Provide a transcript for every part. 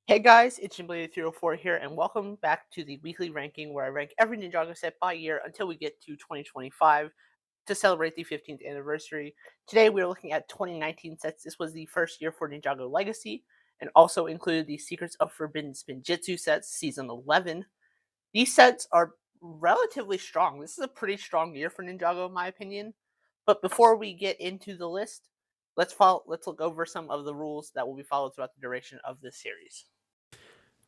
Hey guys, it's Jimblade304 here, and welcome back to the weekly ranking where I rank every Ninjago set by year until we get to 2025 to celebrate the 15th anniversary. Today we are looking at 2019 sets. This was the first year for Ninjago Legacy, and also included the Secrets of Forbidden Spinjitzu sets, Season 11. These sets are relatively strong. This is a pretty strong year for Ninjago, in my opinion. But before we get into the list, let's look over some of the rules that will be followed throughout the duration of this series.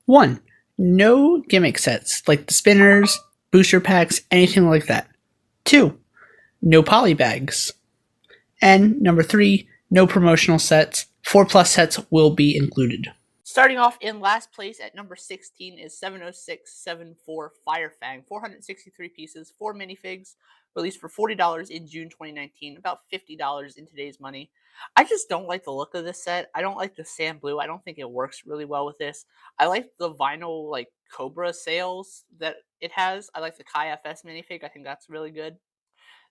1. No gimmick sets, like the spinners, booster packs, anything like that. 2. No poly bags. And number 3, no promotional sets. 4 plus sets will be included. Starting off in last place at number 16 is 70674 Firefang, 463 pieces, 4 minifigs, released for $40 in June 2019, about $50 in today's money. I just don't like the look of this set. I don't like the sand blue. I don't think it works really well with this. I like the vinyl like Cobra sails that it has. I like the Kai FS minifig. I think that's really good.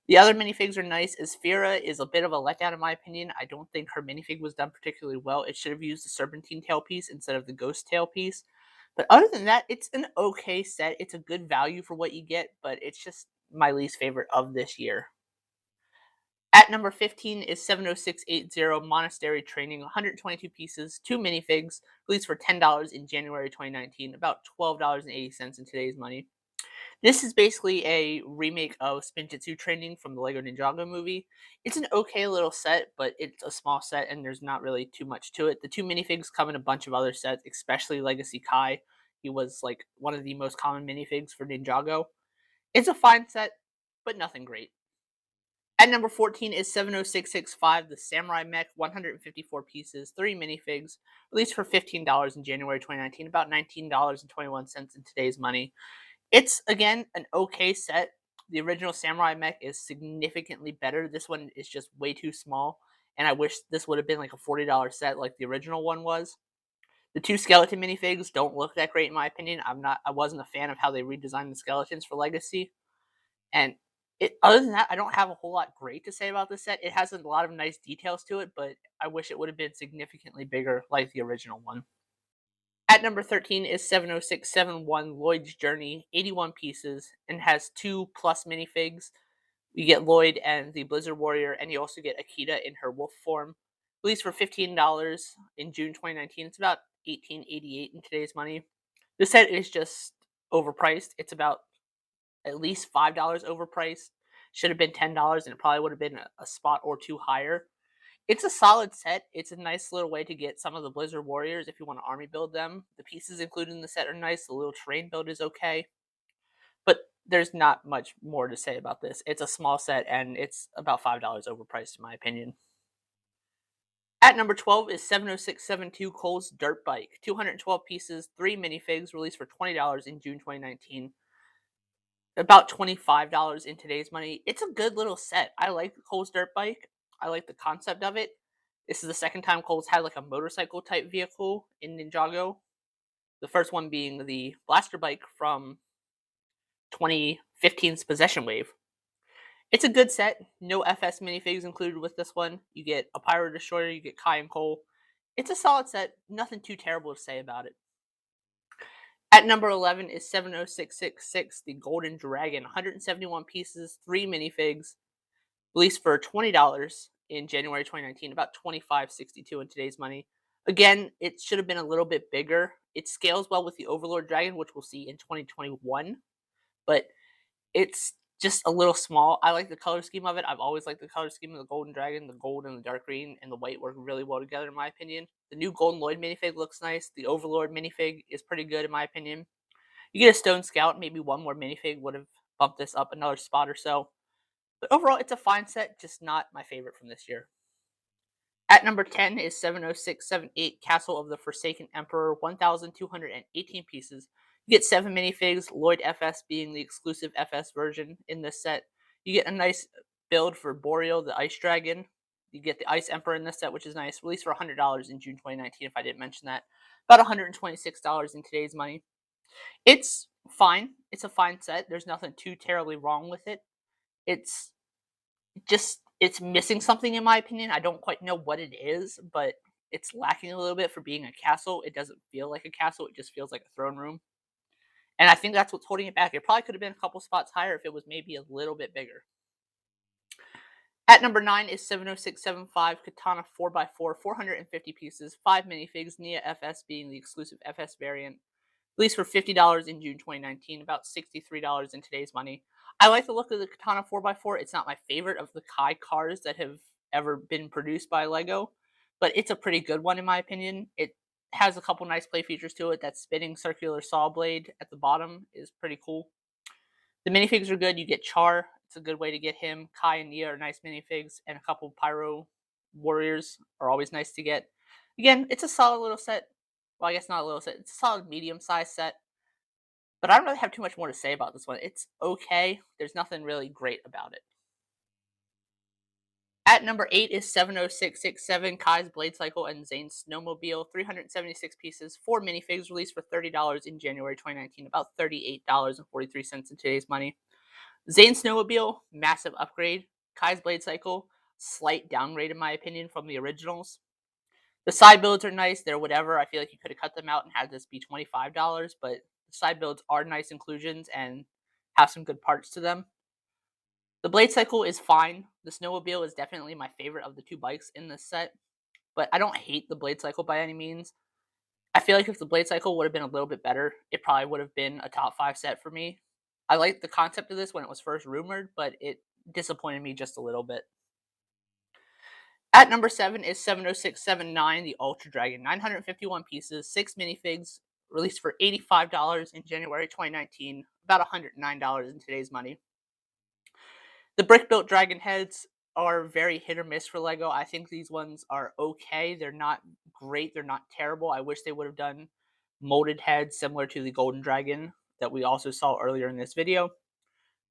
The other minifigs are nice. Esfira is a bit of a letdown in my opinion. I don't think her minifig was done particularly well. It should have used the serpentine tail piece instead of the ghost tail piece. But other than that, it's an okay set. It's a good value for what you get, but it's just my least favorite of this year. At number 15 is 70680 Monastery Training, 122 pieces, 2 minifigs, released for $10 in January 2019, about $12.80 in today's money. This is basically a remake of Spinjitzu Training from the Lego Ninjago movie. It's an okay little set, but it's a small set and there's not really too much to it. The 2 minifigs come in a bunch of other sets, especially Legacy Kai. He was like one of the most common minifigs for Ninjago. It's a fine set, but nothing great. At number 14 is 70665, the Samurai Mech, 154 pieces, 3 minifigs, released for $15 in January 2019, about $19.21 in today's money. It's, again, an okay set. The original Samurai Mech is significantly better. This one is just way too small, and I wish this would have been like a $40 set like the original one was. The 2 skeleton minifigs don't look that great in my opinion. I wasn't a fan of how they redesigned the skeletons for Legacy. And other than that, I don't have a whole lot great to say about this set. It has a lot of nice details to it, but I wish it would have been significantly bigger like the original one. At number 13 is 70671 Lloyd's Journey, 81 pieces, and has 2 plus minifigs. You get Lloyd and the Blizzard Warrior, and you also get Akita in her wolf form. Released for $15 in June 2019. It's about $18.88 in today's money. This set is just overpriced. It's about at least $5 overpriced. Should have been $10, and it probably would have been a spot or two higher. It's a solid set. It's a nice little way to get some of the Blizzard Warriors if you want to army build them. The pieces included in the set are nice. The little terrain build is okay. But there's not much more to say about this. It's a small set, and it's about $5 overpriced in my opinion. At number 12 is 70672 Cole's Dirt Bike. 212 pieces, 3 minifigs, released for $20 in June 2019. About $25 in today's money. It's a good little set. I like Cole's Dirt Bike. I like the concept of it. This is the second time Cole's had like a motorcycle type vehicle in Ninjago. The first one being the blaster bike from 2015's Possession Wave. It's a good set. No FS minifigs included with this one. You get a Pyro Destroyer, you get Kai and Cole. It's a solid set. Nothing too terrible to say about it. At number 11 is 70666, the Golden Dragon. 171 pieces, 3 minifigs, released for $20 in January 2019, about $25.62 in today's money. Again, it should have been a little bit bigger. It scales well with the Overlord Dragon, which we'll see in 2021, but it's just a little small. I like the color scheme of it. I've always liked the color scheme of the Golden Dragon. The gold and the dark green and the white work really well together, in my opinion. The new Golden Lloyd minifig looks nice. The Overlord minifig is pretty good, in my opinion. You get a Stone Scout. Maybe one more minifig would have bumped this up another spot or so. But overall, it's a fine set, just not my favorite from this year. At number 10 is 70678 Castle of the Forsaken Emperor, 1,218 pieces. You get 7 minifigs, Lloyd FS being the exclusive FS version in this set. You get a nice build for Boreal, the Ice Dragon. You get the Ice Emperor in this set, which is nice. Released for $100 in June 2019, if I didn't mention that. About $126 in today's money. It's fine. It's a fine set. There's nothing too terribly wrong with it. It's just, it's missing something in my opinion. I don't quite know what it is, but It's lacking a little bit for being a castle. It doesn't feel like a castle, it just feels like a throne room. And I think that's what's holding it back. It probably could have been a couple spots higher if it was maybe a little bit bigger. At number 9 is 70675 Katana 4x4, 450 pieces, 5 minifigs, Nia FS being the exclusive FS variant. Released for $50 in June 2019, about $63 in today's money. I like the look of the Katana 4x4. It's not my favorite of the Kai cars that have ever been produced by LEGO, but it's a pretty good one in my opinion. It has a couple nice play features to it. That spinning circular saw blade at the bottom is pretty cool. The minifigs are good. You get Char. It's a good way to get him. Kai and Nia are nice minifigs, and a couple Pyro warriors are always nice to get. Again, it's a solid little set. Well, I guess not a little set. It's a solid medium-sized set. But I don't really have too much more to say about this one. It's okay. There's nothing really great about it. At number 8 is 70667 Kai's Blade Cycle and Zane's Snowmobile. 376 pieces, 4 minifigs, released for $30 in January 2019, about $38.43 in today's money. Zane's Snowmobile, massive upgrade. Kai's Blade Cycle, slight downgrade in my opinion from the originals. The side builds are nice. They're whatever. I feel like you could have cut them out and had this be $25, but the side builds are nice inclusions and have some good parts to them. The Blade Cycle is fine. The Snowmobile is definitely my favorite of the two bikes in this set, but I don't hate the Blade Cycle by any means. I feel like if the Blade Cycle would have been a little bit better, it probably would have been a top 5 set for me. I liked the concept of this when it was first rumored, but it disappointed me just a little bit. At number 7 is 70679, the Ultra Dragon. 951 pieces, 6 minifigs, released for $85 in January 2019, about $109 in today's money. The brick-built dragon heads are very hit or miss for LEGO. I think these ones are okay. They're not great. They're not terrible. I wish they would have done molded heads similar to the Golden Dragon that we also saw earlier in this video.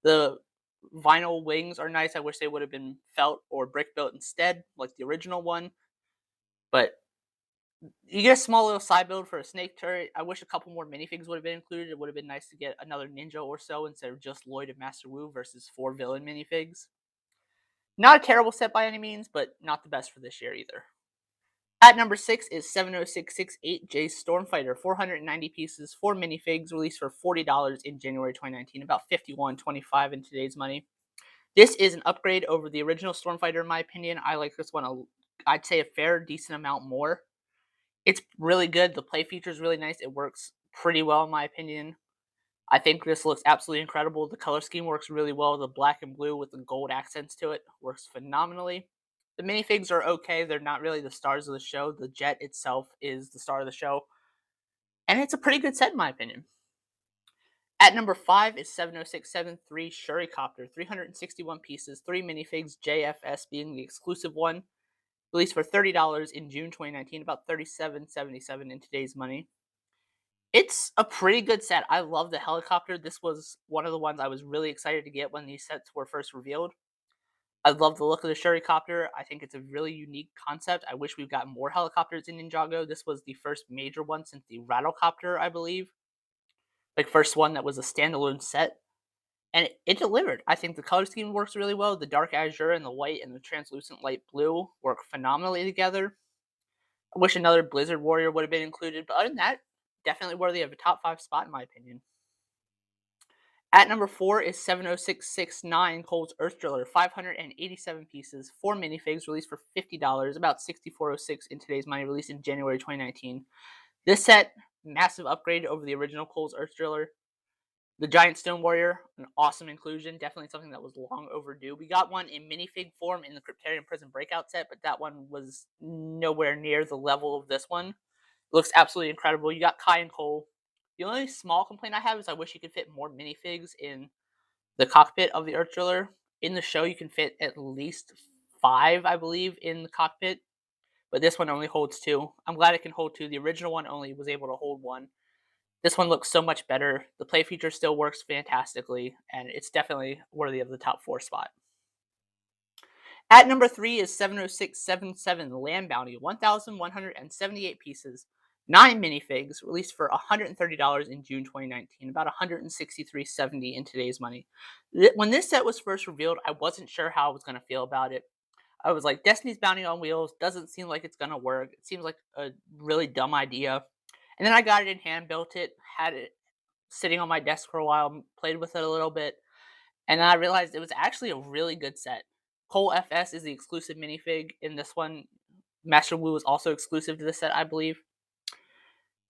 The vinyl wings are nice. I wish they would have been felt or brick built instead, like the original one. But you get a small little side build for a snake turret. I wish a couple more minifigs would have been included. It would have been nice to get another ninja or so instead of just Lloyd and Master Wu versus 4 villain minifigs. Not a terrible set by any means, but not the best for this year either. At number 6 is 70668 Jay's Stormfighter, 490 pieces, 4 minifigs, released for $40 in January 2019, about $51.25 in today's money. This is an upgrade over the original Stormfighter in my opinion. I like this one, I'd say a fair, decent amount more. It's really good. The play feature is really nice. It works pretty well in my opinion. I think this looks absolutely incredible. The color scheme works really well. The black and blue with the gold accents to it works phenomenally. The minifigs are okay. They're not really the stars of the show. The jet itself is the star of the show. And it's a pretty good set in my opinion. At number 5 is 70673 Shuricopter, 361 pieces, 3 minifigs, JFS being the exclusive one. Released for $30 in June 2019, about $37.77 in today's money. It's a pretty good set. I love the helicopter. This was one of the ones I was really excited to get when these sets were first revealed. I love the look of the Shuricopter. I think it's a really unique concept. I wish we've got more helicopters in Ninjago. This was the first major one since the Rattlecopter, I believe. Like, first one that was a standalone set. And it delivered. I think the color scheme works really well. The dark azure and the white and the translucent light blue work phenomenally together. I wish another Blizzard Warrior would have been included, but other than that, definitely worthy of a top 5 spot in my opinion. At number 4 is 70669 Cole's Earth Driller, 587 pieces, 4 minifigs, released for $50, about $64.06 in today's money, released in January 2019. This set, massive upgrade over the original Cole's Earth Driller. The Giant Stone Warrior, an awesome inclusion, definitely something that was long overdue. We got one in minifig form in the Cryptarian Prison Breakout set, but that one was nowhere near the level of this one. It looks absolutely incredible. You got Kai and Cole. The only small complaint I have is I wish you could fit more minifigs in the cockpit of the Earth Driller. In the show, you can fit at least 5, I believe, in the cockpit, but this one only holds 2. I'm glad it can hold 2. The original one only was able to hold 1. This one looks so much better. The play feature still works fantastically, and it's definitely worthy of the top 4 spot. At number 3 is 70677 Land Bounty, 1,178 pieces, 9 minifigs, released for $130 in June 2019, about $163.70 in today's money. When this set was first revealed, I wasn't sure how I was going to feel about it. I was like, Destiny's Bounty on Wheels doesn't seem like it's gonna work. It seems like a really dumb idea. And then I got it in hand, built it, had it sitting on my desk for a while, played with it a little bit, and then I realized it was actually a really good set. Cole FS is the exclusive minifig in this one. Master Wu is also exclusive to this set, I believe.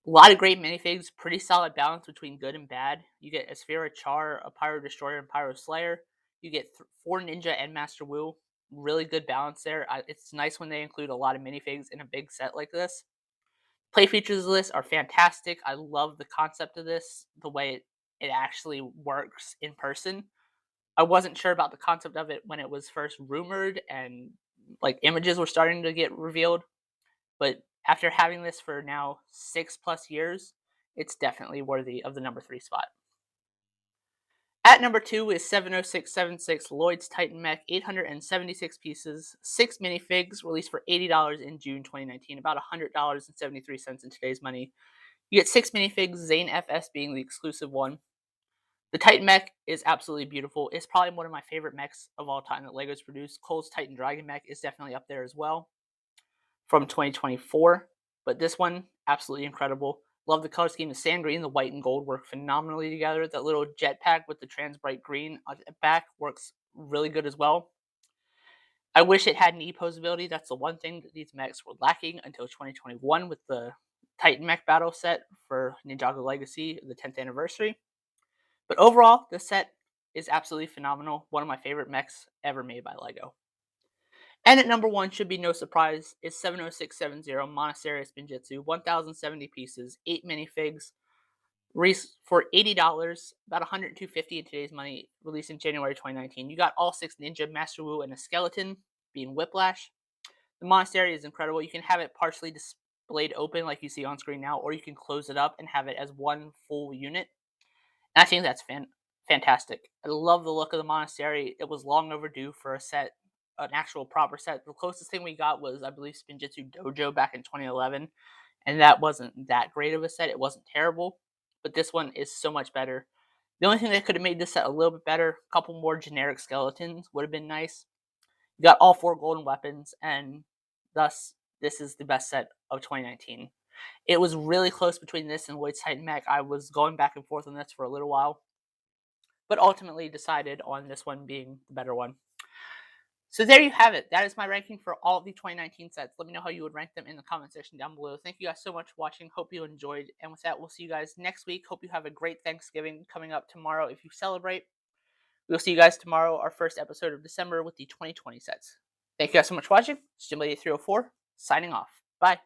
A lot of great minifigs, pretty solid balance between good and bad. You get a Sphera Char, a Pyro Destroyer, and Pyro Slayer. You get 4 Ninja and Master Wu. Really good balance there. It's nice when they include a lot of minifigs in a big set like this. Play features of this are fantastic. I love the concept of this, the way it actually works in person. I wasn't sure about the concept of it when it was first rumored and like images were starting to get revealed, but after having this for now 6+ years, it's definitely worthy of the number 3 spot. At number 2 is 70676 Lloyd's Titan Mech, 876 pieces, 6 minifigs, released for $80 in June 2019, about $100.73 in today's money. You get 6 minifigs, Zane FS being the exclusive one. The Titan Mech is absolutely beautiful. It's probably one of my favorite mechs of all time that LEGO's produced. Cole's Titan Dragon Mech is definitely up there as well from 2024, but this one, absolutely incredible. Love the color scheme. The sand green, the white and gold work phenomenally together. That little jetpack with the trans bright green on the back works really good as well. I wish it had an E-pose ability. That's the one thing that these mechs were lacking until 2021 with the Titan Mech battle set for Ninjago Legacy, the 10th anniversary. But overall, this set is absolutely phenomenal. One of my favorite mechs ever made by LEGO. And at number 1, should be no surprise, is 70670 Monastery Spinjitzu, 1,070 pieces, 8 minifigs, for $80, about $102.50 in today's money, released in January 2019. You got all 6 Ninja, Master Wu, and a skeleton, being Whiplash. The Monastery is incredible. You can have it partially displayed open like you see on screen now, or you can close it up and have it as one full unit. And I think that's fantastic. I love the look of the Monastery. It was long overdue for a set, an actual proper set. The closest thing we got was, I believe, Spinjitzu Dojo back in 2011, and that wasn't that great of a set. It wasn't terrible, but this one is so much better. The only thing that could have made this set a little bit better, a couple more generic skeletons would have been nice. You got all 4 golden weapons, and thus this is the best set of 2019. It was really close between this and Lloyd's Titan Mech. I was going back and forth on this for a little while, but ultimately decided on this one being the better one. So there you have it. That is my ranking for all of the 2019 sets. Let me know how you would rank them in the comment section down below. Thank you guys so much for watching. Hope you enjoyed. And with that, we'll see you guys next week. Hope you have a great Thanksgiving coming up tomorrow if you celebrate. We'll see you guys tomorrow, our first episode of December with the 2020 sets. Thank you guys so much for watching. Stimulated 304, signing off. Bye.